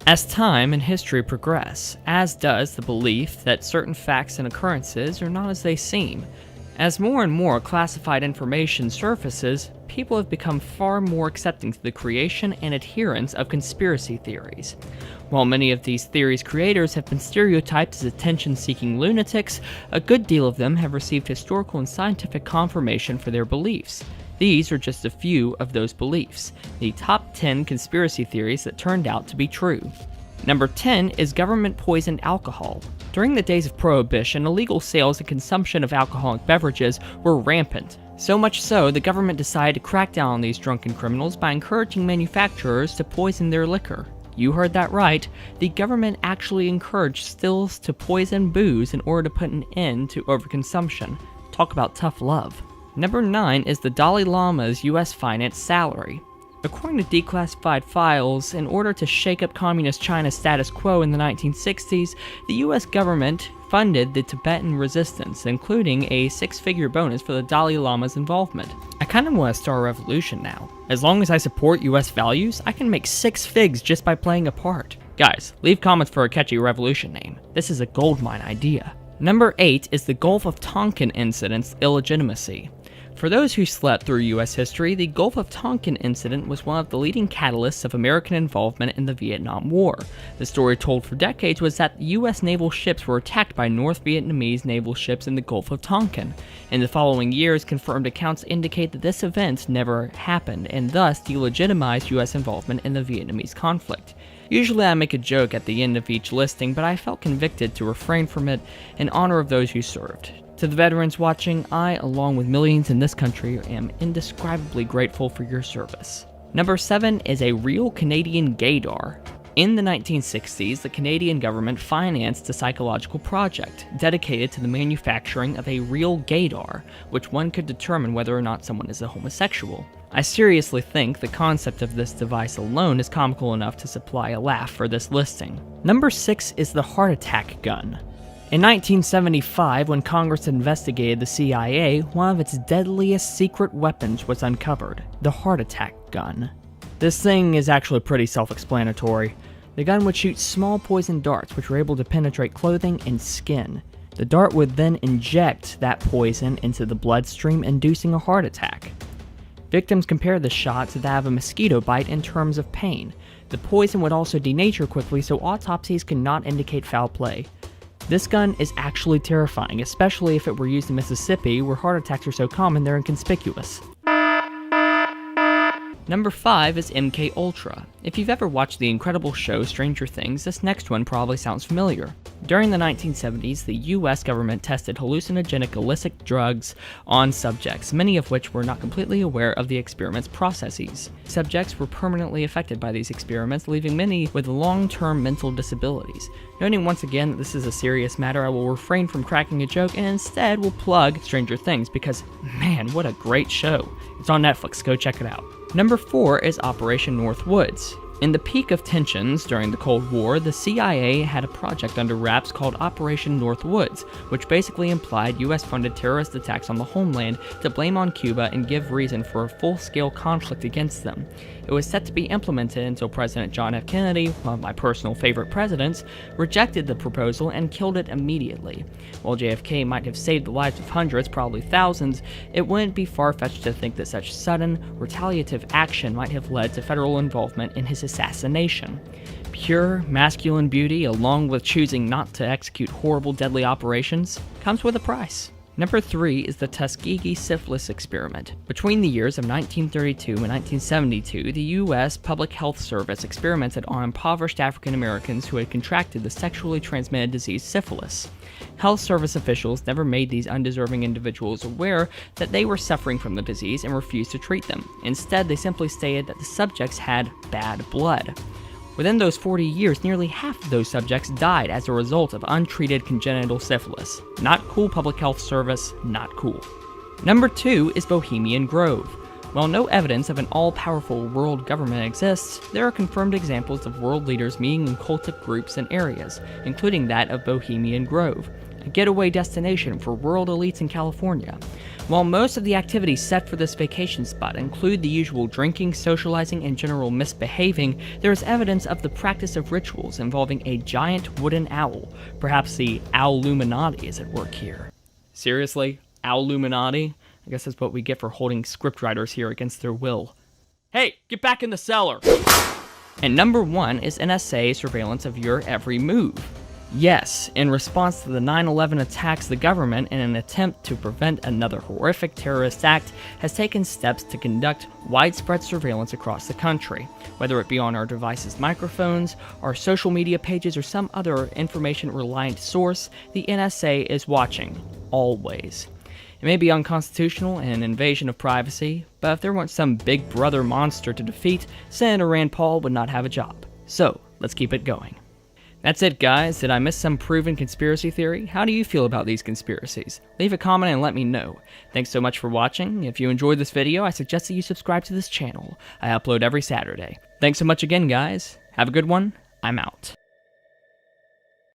As time and history progress, as does the belief that certain facts and occurrences are not as they seem. As more and more classified information surfaces, people have become far more accepting to the creation and adherence of conspiracy theories. While many of these theories' creators have been stereotyped as attention-seeking lunatics, a good deal of them have received historical and scientific confirmation for their beliefs. These are just a few of those beliefs, the top 10 conspiracy theories that turned out to be true. Number 10 is government poisoned alcohol. During the days of Prohibition, illegal sales and consumption of alcoholic beverages were rampant. So much so, the government decided to crack down on these drunken criminals by encouraging manufacturers to poison their liquor. You heard that right. The government actually encouraged stills to poison booze in order to put an end to overconsumption. Talk about tough love. Number 9 is the Dalai Lama's US finance salary. According to declassified files, in order to shake up communist China's status quo in the 1960s, the US government funded the Tibetan resistance, including a 6-figure bonus for the Dalai Lama's involvement. I kind of want to start a revolution now. As long as I support US values, I can make 6 figs just by playing a part. Guys, leave comments for a catchy revolution name. This is a goldmine idea. Number 8 is the Gulf of Tonkin incident's illegitimacy. For those who slept through US history, the Gulf of Tonkin incident was one of the leading catalysts of American involvement in the Vietnam War. The story told for decades was that US naval ships were attacked by North Vietnamese naval ships in the Gulf of Tonkin. In the following years, confirmed accounts indicate that this event never happened, and thus delegitimized US involvement in the Vietnamese conflict. Usually I make a joke at the end of each listing, but I felt convicted to refrain from it in honor of those who served. To the veterans watching, I, along with millions in this country, am indescribably grateful for your service. Number 7 is a real Canadian gaydar. In the 1960s, the Canadian government financed a psychological project dedicated to the manufacturing of a real gaydar, which one could determine whether or not someone is a homosexual. I seriously think the concept of this device alone is comical enough to supply a laugh for this listing. Number 6 is the heart attack gun. In 1975, when Congress investigated the CIA, one of its deadliest secret weapons was uncovered, the heart attack gun. This thing is actually pretty self-explanatory. The gun would shoot small poison darts which were able to penetrate clothing and skin. The dart would then inject that poison into the bloodstream, inducing a heart attack. Victims compared the shot to that of a mosquito bite in terms of pain. The poison would also denature quickly, so autopsies could not indicate foul play. This gun is actually terrifying, especially if it were used in Mississippi, where heart attacks are so common they're inconspicuous. Number 5 is MK Ultra. If you've ever watched the incredible show Stranger Things, this next one probably sounds familiar. During the 1970s, the US government tested hallucinogenic illicit drugs on subjects, many of which were not completely aware of the experiment's processes. Subjects were permanently affected by these experiments, leaving many with long-term mental disabilities. Noting once again that this is a serious matter, I will refrain from cracking a joke and instead will plug Stranger Things because, man, what a great show. It's on Netflix, go check it out. Number 4 is Operation Northwoods. In the peak of tensions during the Cold War, the CIA had a project under wraps called Operation Northwoods, which basically implied US-funded terrorist attacks on the homeland to blame on Cuba and give reason for a full-scale conflict against them. It was set to be implemented until President John F. Kennedy, one of my personal favorite presidents, rejected the proposal and killed it immediately. While JFK might have saved the lives of hundreds, probably thousands, it wouldn't be far-fetched to think that such sudden, retaliative action might have led to federal involvement in his assassination. Pure, masculine beauty, along with choosing not to execute horrible, deadly operations, comes with a price. Number 3 is the Tuskegee syphilis experiment. Between the years of 1932 and 1972, the U.S. Public Health Service experimented on impoverished African Americans who had contracted the sexually transmitted disease syphilis. Health Service officials never made these undeserving individuals aware that they were suffering from the disease and refused to treat them. Instead, they simply stated that the subjects had bad blood. Within those 40 years, nearly half of those subjects died as a result of untreated congenital syphilis. Not cool, Public Health Service, not cool. Number 2 is Bohemian Grove. While no evidence of an all-powerful world government exists, there are confirmed examples of world leaders meeting in cultic groups and areas, including that of Bohemian Grove, a getaway destination for world elites in California. While most of the activities set for this vacation spot include the usual drinking, socializing, and general misbehaving, there is evidence of the practice of rituals involving a giant wooden owl. Perhaps the Owluminati is at work here. Seriously? Owluminati? I guess that's what we get for holding scriptwriters here against their will. Hey, get back in the cellar! And number 1 is NSA surveillance of your every move. Yes, in response to the 9/11 attacks, the government, in an attempt to prevent another horrific terrorist act, has taken steps to conduct widespread surveillance across the country. Whether it be on our devices' microphones, our social media pages, or some other information-reliant source, the NSA is watching, always. It may be unconstitutional and an invasion of privacy, but if there weren't some big brother monster to defeat, Senator Rand Paul would not have a job. So, let's keep it going. That's it, guys. Did I miss some proven conspiracy theory? How do you feel about these conspiracies? Leave a comment and let me know. Thanks so much for watching. If you enjoyed this video, I suggest that you subscribe to this channel. I upload every Saturday. Thanks so much again, guys. Have a good one. I'm out.